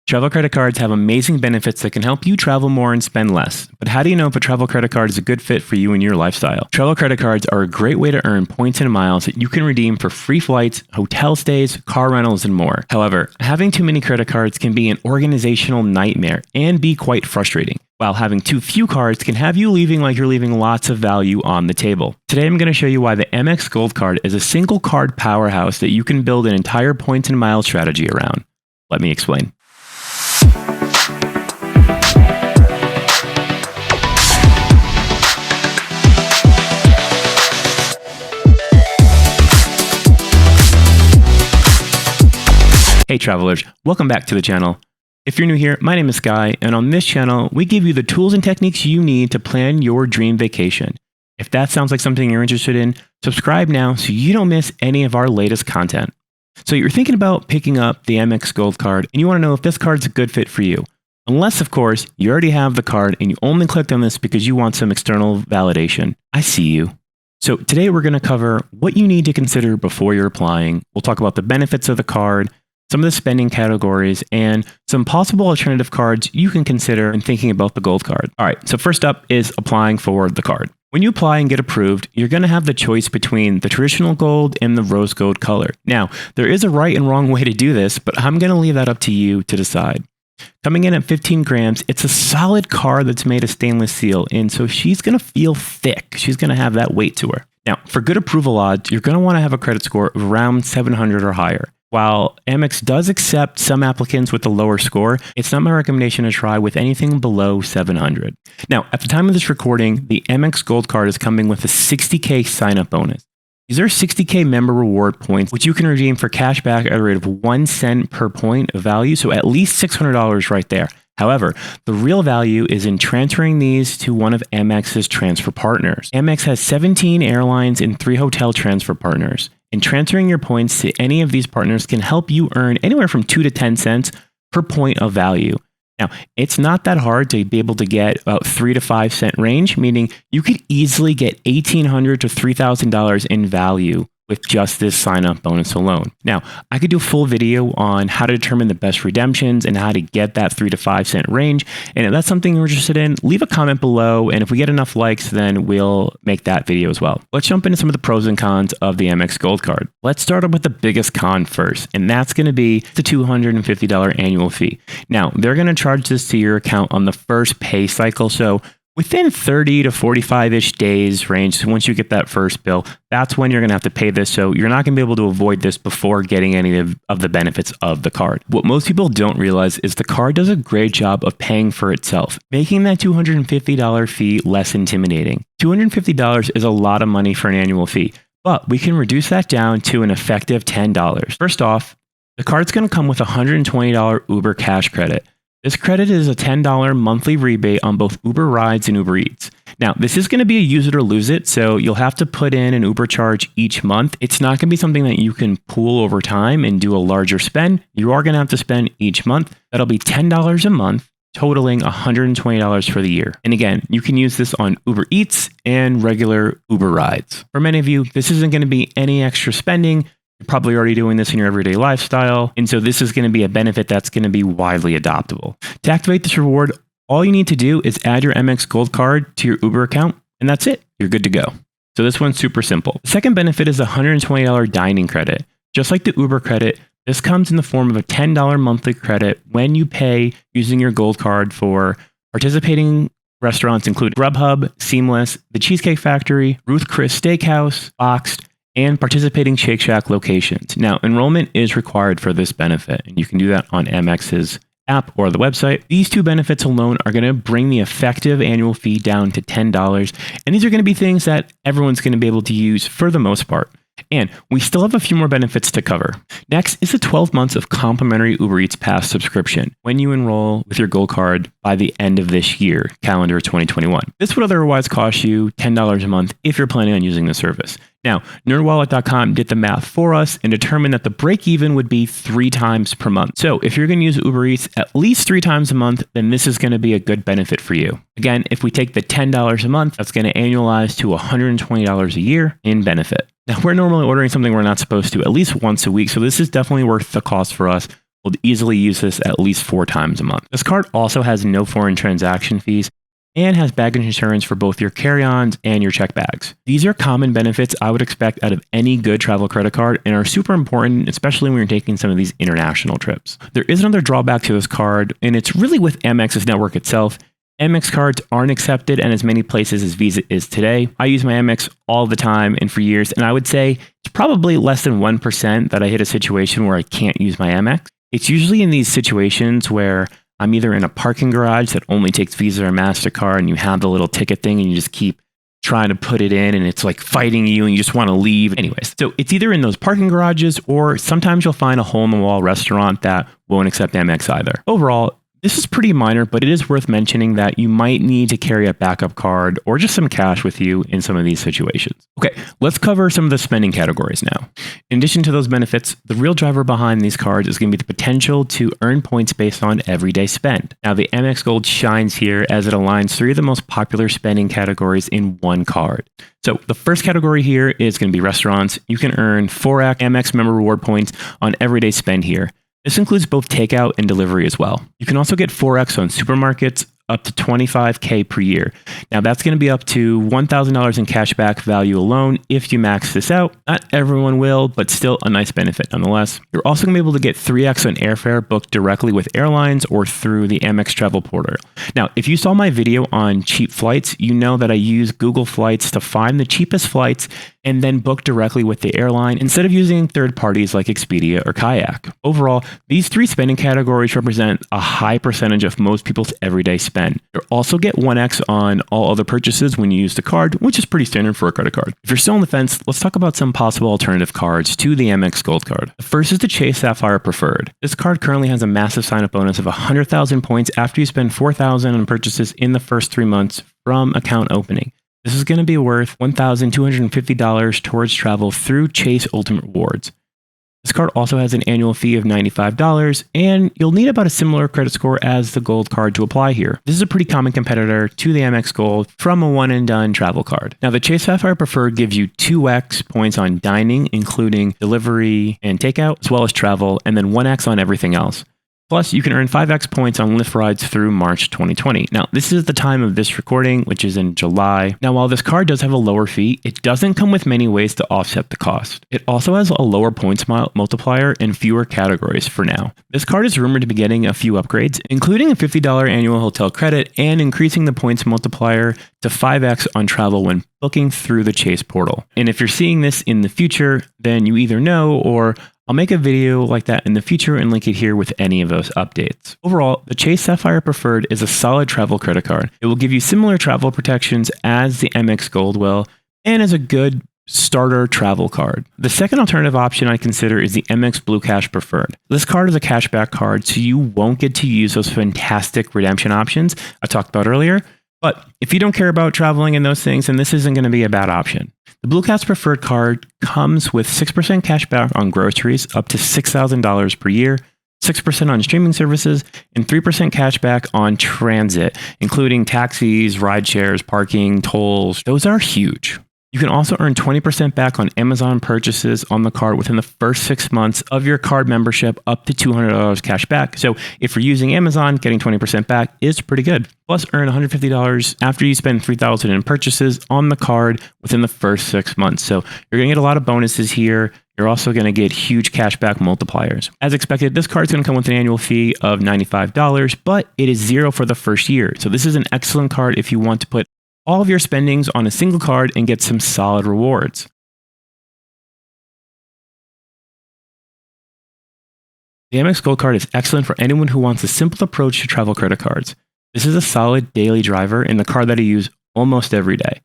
Travel credit cards have amazing benefits that can help you travel more and spend less. But how do you know if a travel credit card is a good fit for you and your lifestyle? Travel credit cards are a great way to earn points and miles that you can redeem for free flights, hotel stays, car rentals, and more. However, having too many credit cards can be an organizational nightmare and be quite frustrating, while having too few cards can have you leaving like you're leaving lots of value on the table. Today, I'm going to show you why the Amex Gold Card is a single card powerhouse that you can build an entire points and miles strategy around. Let me explain. Hey travelers, welcome back to the channel. If you're new here, my name is Sky, and on this channel, we give you the tools and techniques you need to plan your dream vacation. If that sounds like something you're interested in, subscribe now so you don't miss any of our latest content. So you're thinking about picking up the Amex Gold Card, and you want to know if this card's a good fit for you. Unless, of course, you already have the card and you only clicked on this because you want some external validation. I see you. So today we're going to cover what you need to consider before you're applying. We'll talk about the benefits of the card, some of the spending categories, and some possible alternative cards you can consider in thinking about the gold card. All right, so first up is applying for the card. When you apply and get approved, you're going to have the choice between the traditional gold and the rose gold color. Now, there is a right and wrong way to do this, but I'm going to leave that up to you to decide. Coming in at 15 grams, it's a solid card that's made of stainless steel, and so she's going to feel thick. She's going to have that weight to her. Now, for good approval odds, you're going to want to have a credit score of around 700 or higher. While Amex does accept some applicants with a lower score, it's not my recommendation to try with anything below 700. Now, at the time of this recording, the Amex Gold Card is coming with a $60K sign-up bonus. These are $60K member reward points, which you can redeem for cash back at a rate of 1 cent per point of value, so at least $600 right there. However, the real value is in transferring these to one of Amex's transfer partners. Amex has 17 airlines and 3 hotel transfer partners. And transferring your points to any of these partners can help you earn anywhere from 2 to 10 cents per point of value. Now, it's not that hard to be able to get about 3 to 5 cent range, meaning you could easily get $1,800 to $3,000 in value with just this sign-up bonus alone. Now, I could do a full video on how to determine the best redemptions and how to get that 3 to 5 cent range. And if that's something you're interested in, leave a comment below. And if we get enough likes, then we'll make that video as well. Let's jump into some of the pros and cons of the Amex Gold Card. Let's start up with the biggest con first, and that's going to be the $250 annual fee. Now, they're going to charge this to your account on the first pay cycle. So within 30 to 45-ish days range, so once you get that first bill, that's when you're going to have to pay this. So you're not going to be able to avoid this before getting any of the benefits of the card. What most people don't realize is the card does a great job of paying for itself, making that $250 fee less intimidating. $250 is a lot of money for an annual fee, but we can reduce that down to an effective $10. First off, the card's going to come with a $120 Uber cash credit. This credit is a $10 monthly rebate on both Uber Rides and Uber Eats. Now, this is going to be a use it or lose it, so you'll have to put in an Uber charge each month. It's not going to be something that you can pool over time and do a larger spend. You are going to have to spend each month. That'll be $10 a month, totaling $120 for the year. And again, you can use this on Uber Eats and regular Uber Rides. For many of you, this isn't going to be any extra spending. You're probably already doing this in your everyday lifestyle, and so this is going to be a benefit that's going to be widely adoptable. To activate this reward, all you need to do is add your Amex Gold Card to your Uber account, and that's it. You're good to go. So this one's super simple. The second benefit is a $120 dining credit. Just like the Uber credit, this comes in the form of a $10 monthly credit when you pay using your Gold Card for participating restaurants including Grubhub, Seamless, The Cheesecake Factory, Ruth Chris Steakhouse, Boxed, and participating Shake Shack locations. Now, enrollment is required for this benefit, and you can do that on Amex's app or the website. These two benefits alone are going to bring the effective annual fee down to $10, and these are going to be things that everyone's going to be able to use for the most part. And we still have a few more benefits to cover. Next is the 12 months of complimentary Uber Eats Pass subscription when you enroll with your Gold Card by the end of this year, calendar 2021. This would otherwise cost you $10 a month if you're planning on using the service. Now, nerdwallet.com did the math for us and determined that the break even would be 3 times per month. So if you're going to use Uber Eats at least 3 times a month, then this is going to be a good benefit for you. Again, if we take the $10 a month, that's going to annualize to $120 a year in benefit. Now, we're normally ordering something we're not supposed to at least once a week, so this is definitely worth the cost for us. will easily use this at least 4 times a month. This card also has no foreign transaction fees and has baggage insurance for both your carry-ons and your check bags. These are common benefits I would expect out of any good travel credit card and are super important, especially when you're taking some of these international trips. There is another drawback to this card, and it's really with Amex's network itself. Amex cards aren't accepted in as many places as Visa is today. I use my Amex all the time and for years, and I would say it's probably less than 1% that I hit a situation where I can't use my Amex. It's usually in these situations where I'm either in a parking garage that only takes Visa or MasterCard, and you have the little ticket thing and you just keep trying to put it in and it's like fighting you and you just want to leave. Anyways, so it's either in those parking garages or sometimes you'll find a hole-in-the-wall restaurant that won't accept Amex either. Overall, this is pretty minor, but it is worth mentioning that you might need to carry a backup card or just some cash with you in some of these situations. Okay, let's cover some of the spending categories now. In addition to those benefits, the real driver behind these cards is going to be the potential to earn points based on everyday spend. Now, the Amex Gold shines here as it aligns 3 of the most popular spending categories in one card. So the first category here is going to be restaurants. You can earn 4x Amex member reward points on everyday spend here. This includes both takeout and delivery as well. You can also get 4x on supermarkets, up to $25K per year. Now that's going to be up to $1,000 in cashback value alone if you max this out. Not everyone will, but still a nice benefit nonetheless. You're also going to be able to get 3x on airfare booked directly with airlines or through the Amex travel portal. Now, if you saw my video on cheap flights, you know that I use Google Flights to find the cheapest flights and then book directly with the airline instead of using third parties like Expedia or Kayak. Overall, these 3 spending categories represent a high percentage of most people's everyday spend. You'll also get 1x on all other purchases when you use the card, which is pretty standard for a credit card. If you're still on the fence, let's talk about some possible alternative cards to the Amex Gold Card. The first is the Chase Sapphire Preferred. This card currently has a massive sign-up bonus of 100,000 points after you spend 4,000 on purchases in the first 3 months from account opening. This is going to be worth $1,250 towards travel through Chase Ultimate Rewards. This card also has an annual fee of $95, and you'll need about a similar credit score as the Gold card to apply here. This is a pretty common competitor to the Amex Gold from a one-and-done travel card. Now, the Chase Sapphire Preferred gives you 2x points on dining, including delivery and takeout, as well as travel, and then 1x on everything else. Plus, you can earn 5x points on Lyft rides through March 2020. Now, this is the time of this recording, which is in July. Now, while this card does have a lower fee, it doesn't come with many ways to offset the cost. It also has a lower points multiplier and fewer categories for now. This card is rumored to be getting a few upgrades, including a $50 annual hotel credit and increasing the points multiplier to 5x on travel when booking through the Chase portal. And if you're seeing this in the future, then you either know or I'll make a video like that in the future and link it here with any of those updates. Overall, the Chase Sapphire Preferred is a solid travel credit card. It will give you similar travel protections as the Amex Gold will, and is a good starter travel card. The second alternative option I consider is the Amex Blue Cash Preferred. This card is a cashback card, so you won't get to use those fantastic redemption options I talked about earlier. But if you don't care about traveling and those things, then this isn't going to be a bad option. The Blue Cash Preferred card comes with 6% cash back on groceries up to $6,000 per year, 6% on streaming services, and 3% cash back on transit, including taxis, ride shares, parking, tolls. Those are huge. You can also earn 20% back on Amazon purchases on the card within the first 6 months of your card membership, up to $200 cash back. So if you're using Amazon, getting 20% back is pretty good. Plus, earn $150 after you spend $3,000 in purchases on the card within the first 6 months. So you're going to get a lot of bonuses here. You're also going to get huge cashback multipliers. As expected, this card is going to come with an annual fee of $95, but it is $0 for the first year. So this is an excellent card if you want to put all of your spendings on a single card and get some solid rewards. The Amex Gold Card is excellent for anyone who wants a simple approach to travel credit cards. This is a solid daily driver and the card that I use almost every day.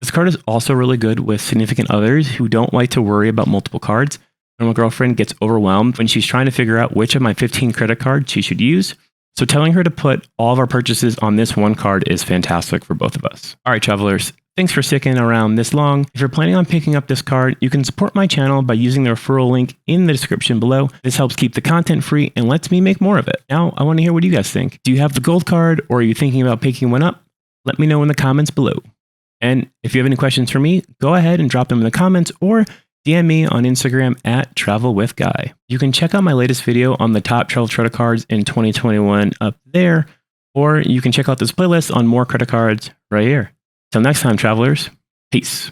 This card is also really good with significant others who don't like to worry about multiple cards. When my girlfriend gets overwhelmed when she's trying to figure out which of my 15 credit cards she should use, so telling her to put all of our purchases on this one card is fantastic for both of us. All right, travelers, thanks for sticking around this long. If you're planning on picking up this card, you can support my channel by using the referral link in the description below. This helps keep the content free and lets me make more of it. Now, I want to hear what you guys think. Do you have the Gold card or are you thinking about picking one up? Let me know in the comments below. And if you have any questions for me, go ahead and drop them in the comments or DM me on Instagram at TravelWithGuy. You can check out my latest video on the top travel credit cards in 2021 up there, or you can check out this playlist on more credit cards right here. Till next time, travelers, peace.